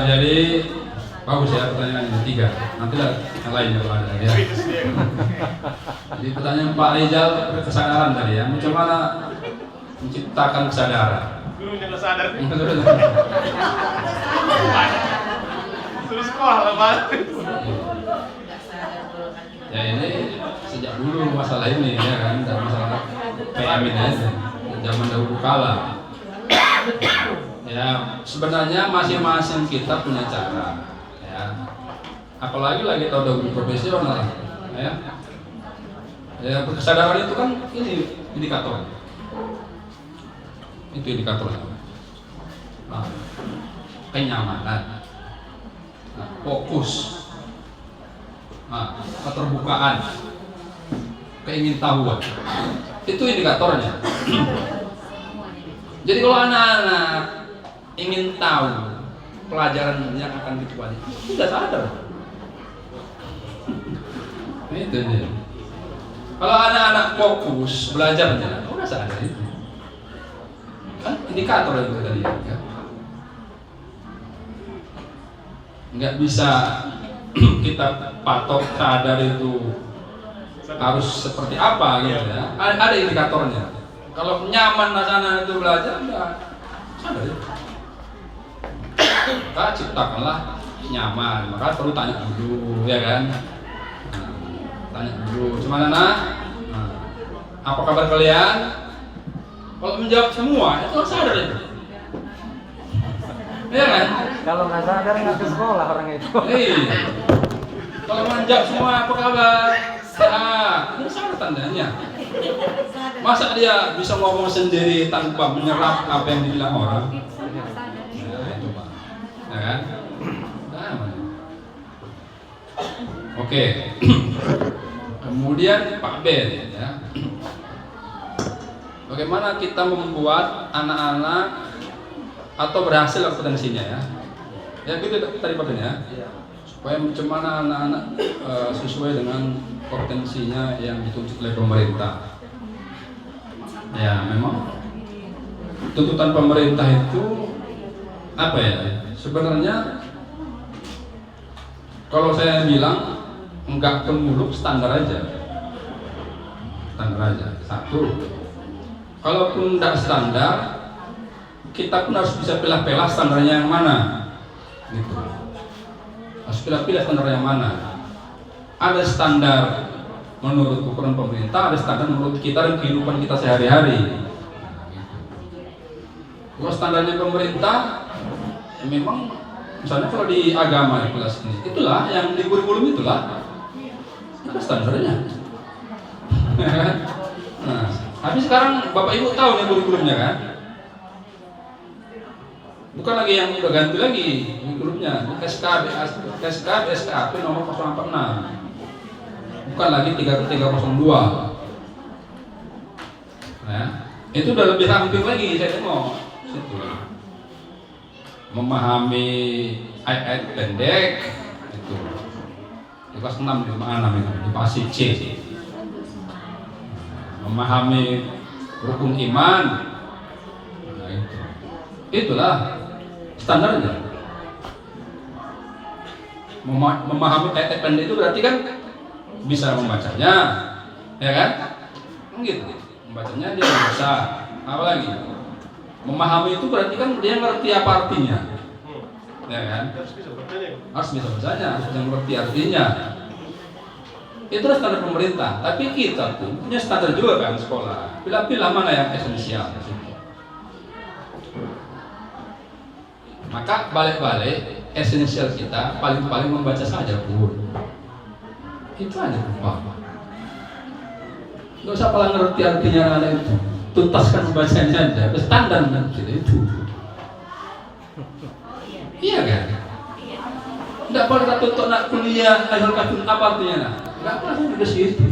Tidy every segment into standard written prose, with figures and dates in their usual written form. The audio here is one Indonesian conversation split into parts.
jadi bagus ya pertanyaan ini 3. Nantilah yang lainnya kalau ada ya. Jadi pertanyaan Pak Rizal kesadaran tadi ya. Bagaimana menciptakan kesadaran? Gurunya nggak sadar. Terus sekolah Pak. Ya ini sejak dulu masalah ini ya kan, dan masalah PM ini aja. Zaman dahulu kala. Ya sebenarnya masing-masing kita punya cara. Ya. Apalagi lagi tahun dahulu profesional. Ya. Ya kesadaran itu kan ini indikator. Itu indikatornya. Nah, kenyamanan, nah, fokus, nah, keterbukaan, keingintahuan, itu indikatornya. Jadi kalau anak-anak ingin tahu pelajaran yang akan dipelajari, sudah sadar. Itu dia. Kalau anak-anak fokus belajarnya, udah sadar itu. Kan indikator itu tadi ya. Nggak bisa kita patok sadar itu harus seperti apa gitu ya. Ada indikatornya. Kalau nyaman sana itu belajar, enggak sadar itu. Kita ciptakanlah nyaman, maka perlu tanya dulu ya kan. Nah, tanya dulu, gimana nah? Apa kabar kalian? Kalau menjawab semua, itu sadar itu. Iya kan? Kalau nggak sadar nggak ke sekolah orang itu. Iya. Kalau menjawab semua, apa kabar? Ini sadar tandanya. Masa dia bisa ngomong sendiri tanpa menyerap apa yang dibilang orang? Nah, itu Pak. Ya kan? Nah, oke. Kemudian Pak Ben ya. Bagaimana kita membuat anak-anak atau berhasil potensinya ya? Ya gitu tadi Pak Ben ya. Supaya bagaimana anak-anak sesuai dengan potensinya yang dituntut oleh pemerintah. Ya memang tuntutan pemerintah itu apa ya? Sebenarnya kalau saya bilang enggak pemuluk standar aja. Standar aja. Satu. Kalaupun tidak standar, kita pun harus bisa pilih-pilih standarnya yang mana. Gitu. Harus pilih-pilih standar yang mana. Ada standar menurut ukuran pemerintah, ada standar menurut kita dan kehidupan kita sehari-hari. Kalau standarnya pemerintah, ya memang misalnya kalau di agama di kelas ini, itulah yang di kurikulum itulah. Itu standarnya. Nah, tapi sekarang Bapak Ibu tahu nih kurikulumnya kan? Bukan lagi yang udah ganti lagi kurikulumnya, SKB, SKP nomor 046. Bukan lagi 3302. Nah, itu udah lebih ramping lagi saya tengok. Situ. Memahami ayat-ayat pendek itu. Di kelas 6 di mana itu? Di pasif C. Memahami rukun iman. Nah, itu. Itulah standarnya. Memahami ayat pendek itu berarti kan bisa membacanya, ya kan? Gitu. Membacanya dia bisa. Apa lagi? Memahami itu berarti kan dia ngerti apa artinya, ya kan? Harus bisa bacanya, harus bisa ngerti artinya. Itu standar pemerintah, tapi kita pun punya standar juga kan sekolah. Pilih-pilih mana yang esensial. Maka balik-balik esensial kita paling-paling membaca saja pun. Itu aja Pak. Gak usah paling ngerti artinya anak itu. Tuntaskan membacanya saja, standar dan itu. Iya kan? Tidak boleh tuntut nak kuliah, akhir kafir apa artinya nak? Gak pernah juga situ.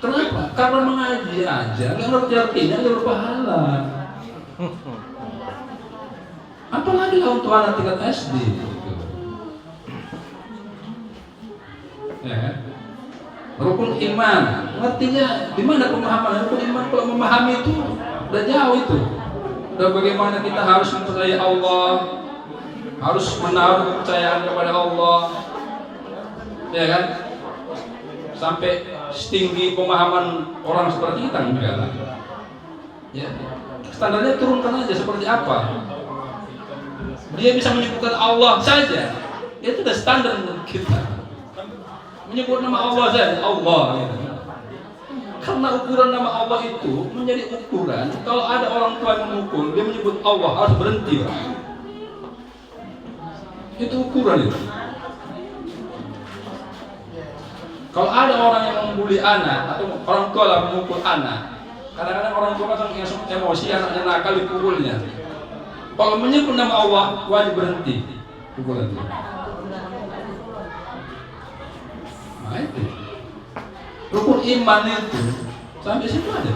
Kenapa? Karena mengaji aja, nggak ngerti artinya nggak berpahala. Apalagi lah untuk anak tingkat SD. Ya. Rukun iman, ngertinya di mana pemahaman rukun iman? Kalau memahami itu udah jauh itu. Dan bagaimana kita harus mempercayai Allah, harus menaruh kepercayaan kepada Allah, ya kan? Sampai setinggi pemahaman orang seperti kita enggak lah. Ya, standarnya turunkan aja seperti apa. Dia bisa menyebutkan Allah saja, itu udah standar menurut kita. Menyebut nama Allah saja, Allah gitu. Karena ukuran nama Allah itu menjadi ukuran. Kalau ada orang tua yang memukul, dia menyebut Allah, harus berhenti, Pak. Itu ukuran itu. Kalau ada orang yang membuli anak atau orang tua lah memukul anak, kadang-kadang orang tua kan emosi, anaknya nakal dipukulnya. Kalau menyebut nama Allah, wajib berhenti pukulan itu. Nah itu rukun iman itu sampai situ aja.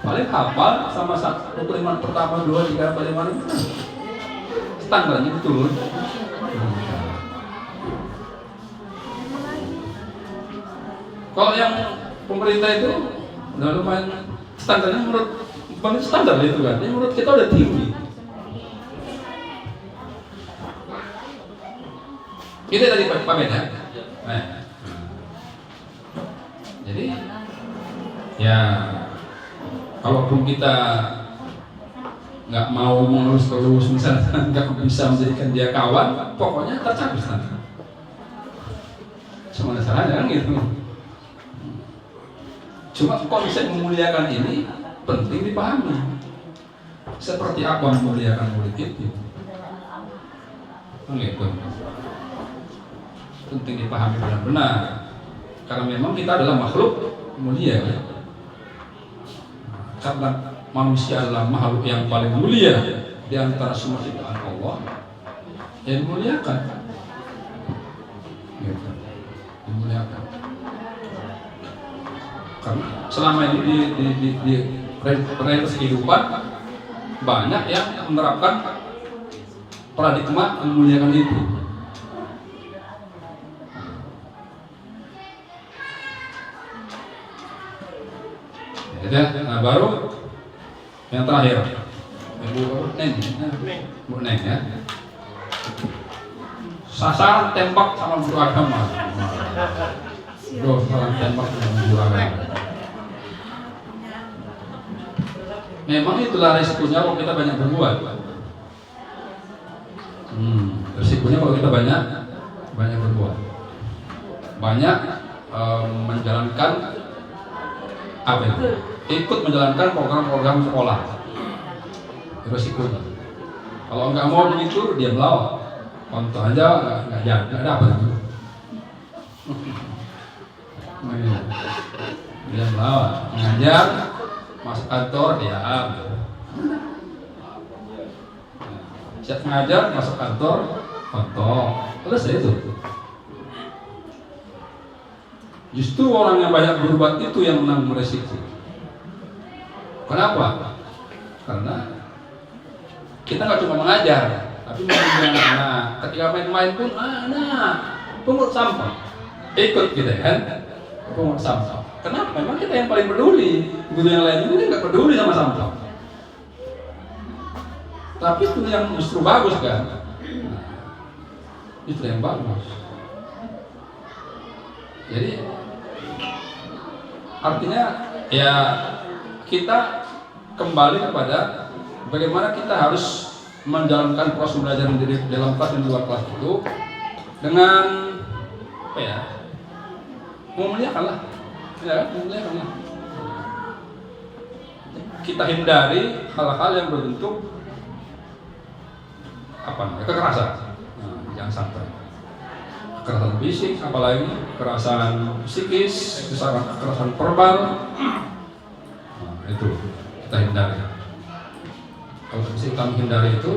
Paling hafal sama rukun iman pertama, 2, 3, 4, 5 itu standarnya betul. Kalau yang pemerintah itu udah lumayan standarnya menurut standar itu kan, ini menurut kita udah tinggi. Itu tadi Pak Ben ya. Nah. Jadi ya kalaupun kita nggak mau melurus misalnya nggak bisa menjadikan dia kawan, pokoknya tercabut nanti. Cuma salahnya kan gitu. Cuma konsep memuliakan ini penting dipahami. Seperti apa memuliakan murid itu? Gitu. Penting dipahami benar-benar. Karena memang kita adalah makhluk mulia. Ya? Karena manusia adalah makhluk yang paling mulia di antara semua ciptaan Allah, yang dimuliakan. Gitu. Dimuliakan. Karena selama ini di realitas kehidupan banyak yang menerapkan paradigma memuliakan itu. Nah, baru yang terakhir, Bu Neng ya. Sasaran tembak sama guru agama. Sasaran tembak sama guru agama. Memang itulah risikonya kalau kita banyak berbuat. Risikonya kalau kita banyak berbuat, banyak menjalankan apa itu? Ikut menjalankan program-program sekolah. Risikonya. Kalau nggak mau begitu, dia melawan. Contoh aja nggak dapat. Dia melawan, mengajar, masuk kantor dia siap ngajar, masuk kantor kotor, selesai itu. Justru orang yang banyak berbuat itu yang menanggung resiko. Kenapa? Karena kita nggak cuma mengajar, tapi mengajar anak. Ketika main-main pun, pungut sampah, ikut kita kan, pungut sampah. Kenapa? Memang kita yang paling peduli. Guru yang lain juga nggak peduli sama sampah. Tapi itu yang justru bagus kan? Itu yang bagus. Jadi artinya ya kita kembali kepada bagaimana kita harus menjalankan proses belajar di dalam kelas dan di luar kelas itu dengan apa ya? Memuliakan lah. Ya, memuliakan lah. Kita hindari hal-hal yang berbentuk kekerasan. Jangan sampai kekerasan fisik, apalagi kekerasan psikis, kekerasan verbal. Itu kita hindari. Kalau bisa kita menghindari itu,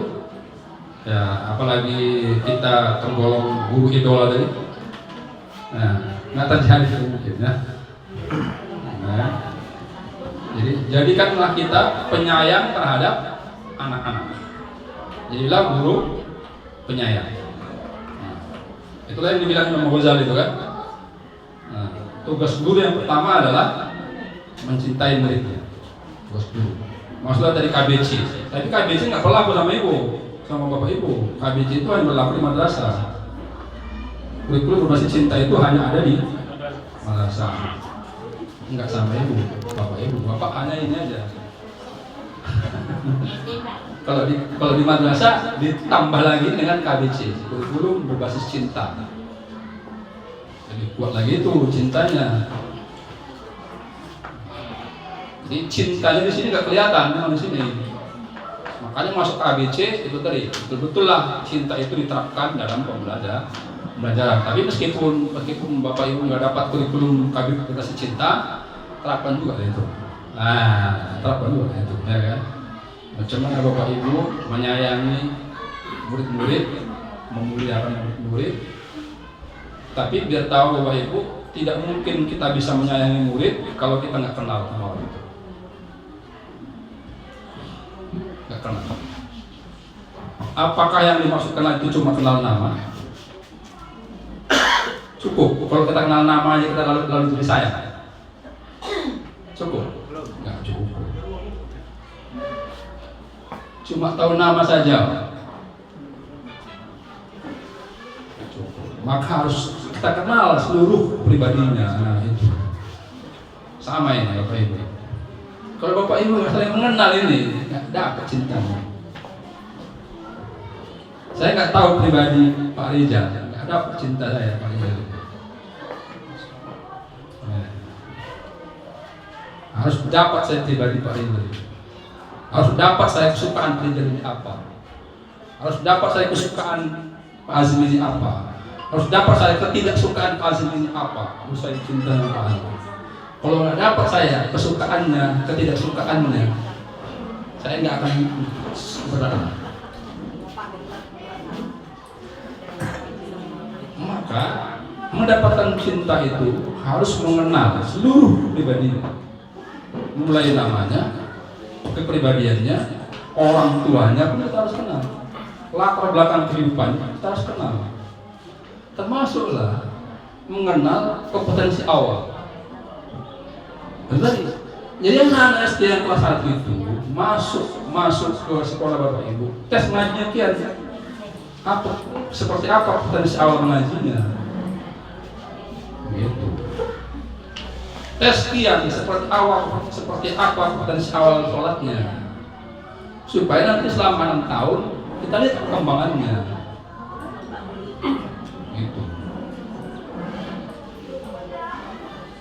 ya apalagi kita tergolong guru idola tadi, nggak terjadi itu mungkin ya. Jadi jadikanlah kita penyayang terhadap anak-anak. Jadilah guru penyayang. Itulah yang dibilang Imam Ghazali itu kan. Tugas guru yang pertama adalah mencintai muridnya. Tugas guru. Maksudnya dari KBC. Tapi KBC nggak berlaku sama ibu. sama bapak ibu. KBC itu hanya berlaku di madrasah. Kurikulum berbasis cinta itu hanya ada di madrasah. Enggak sama ibu, bapak ibu. Bapak hanya ini aja. Kalau di madrasah ditambah lagi dengan KBC, kurikulum berbasis cinta. Jadi kuat lagi itu cintanya. Jadi cintanya di sini nggak kelihatan memang di sini. Makanya masuk KBC itu tadi betul-betul lah cinta itu diterapkan dalam pembelajaran. Tapi meskipun bapak ibu nggak dapat kurikulum KBC berbasis cinta, terapkan juga itu. Nah, terapkan juga itu, ya kan? Macam mana bapak ibu menyayangi murid-murid, memuliakan murid-murid. Tapi biar tahu bapak ibu, tidak mungkin kita bisa menyayangi murid kalau kita nggak kenal sama orang itu. Nggak kenal. Apakah yang dimaksud kenal itu cuma kenal nama? Cukup. Kalau kita kenal nama aja kita lalu jadi sayang. Cukup? Nggak cukup. Cuma tahu nama saja. Cukup. Maka harus kita kenal seluruh pribadinya. Nah itu sama ini bapak ibu. Kalau bapak ibu nggak saling mengenal ini, nggak dapat cintanya. Saya nggak tahu pribadi Pak Rijal, nggak dapat cinta saya Pak Rijal. Harus dapat saya pribadi Pak Rijal. Harus dapat saya kesukaan Pak Rijal ini apa. Harus dapat saya kesukaan Pak Azim ini apa. Harus dapat saya ketidaksukaan Pak Azim ini apa. Harus saya cinta Pak Azim. Kalau nggak dapat saya kesukaannya, ketidaksukaannya, saya nggak akan berada. Maka mendapatkan cinta itu harus mengenal seluruh pribadinya, mulai namanya, kepribadiannya, orang tuanya pun kita harus kenal, latar belakang kehidupan kita harus kenal, termasuklah mengenal kompetensi awal. Jadi anak SD yang kelas 1 itu masuk ke sekolah bapak ibu, tes mengajinya kian seperti apa kompetensi awal mengajinya, gitu. Tes kian seperti apa kompetensi awal sholatnya, supaya nanti selama 6 tahun kita lihat perkembangannya, gitu.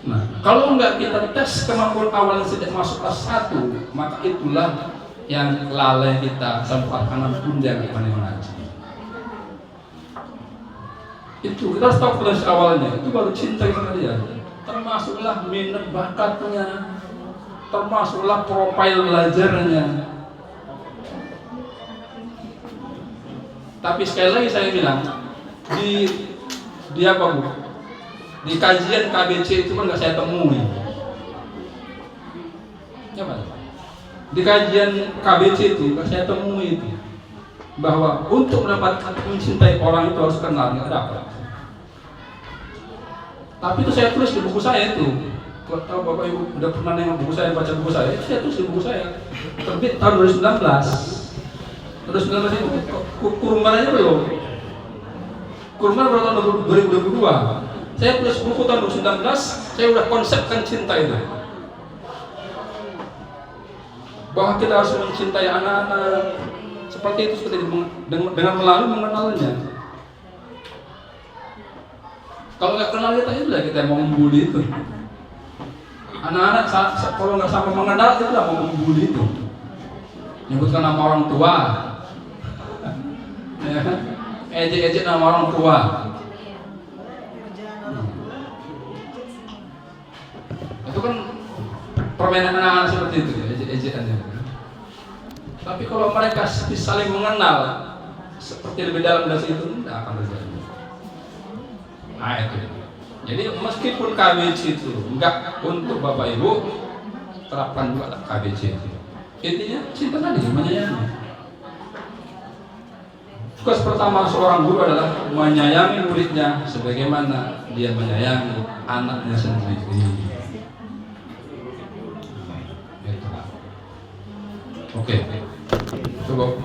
Nah, kalau enggak kita tes kemampuan awal sejak masuk kelas 1, maka itulah yang lalai kita sampai anak bunda yang mengaji. Itu kita harus tahu kelas awalnya, itu baru cinta sama dia. Termasuklah minat bakatnya, termasuklah profil belajarnya. Tapi sekali lagi saya bilang, di apa bu? Di kajian KBC itu kan nggak saya temui. Ya Pak? Di kajian KBC itu nggak saya temui itu bahwa untuk mendapatkan mencintai orang itu harus kenal, nggak dapat. Tapi itu saya tulis di buku saya itu. Kalau tahu bapak ibu udah pernah nengok buku saya, baca buku saya, itu saya tulis di buku saya. Terbit tahun 2019. 2019 itu kurungan aja belum. Kurungan baru tahun 2022. Saya tulis buku tahun 2019, saya udah konsepkan cinta itu. Bahwa kita harus mencintai anak-anak seperti itu, dengan melalui mengenalnya. Kalau nggak kenal kita mau membuli itu. Anak-anak kalau nggak sama mengenal itu lah mau membuli itu. Nyebutkan nama orang tua, ya, ejek-ejek nama orang tua. Itu kan permainan anak-anak seperti itu ya, ejek-ejekannya. Tapi kalau mereka saling mengenal seperti lebih dalam dari itu, tidak akan terjadi. Nah itu. Jadi meskipun KBC itu enggak untuk bapak ibu, terapkan juga KBC itu. Intinya cinta tadi, menyayangi. Tugas pertama seorang guru adalah menyayangi muridnya sebagaimana dia menyayangi anaknya sendiri. Oke. Cukup.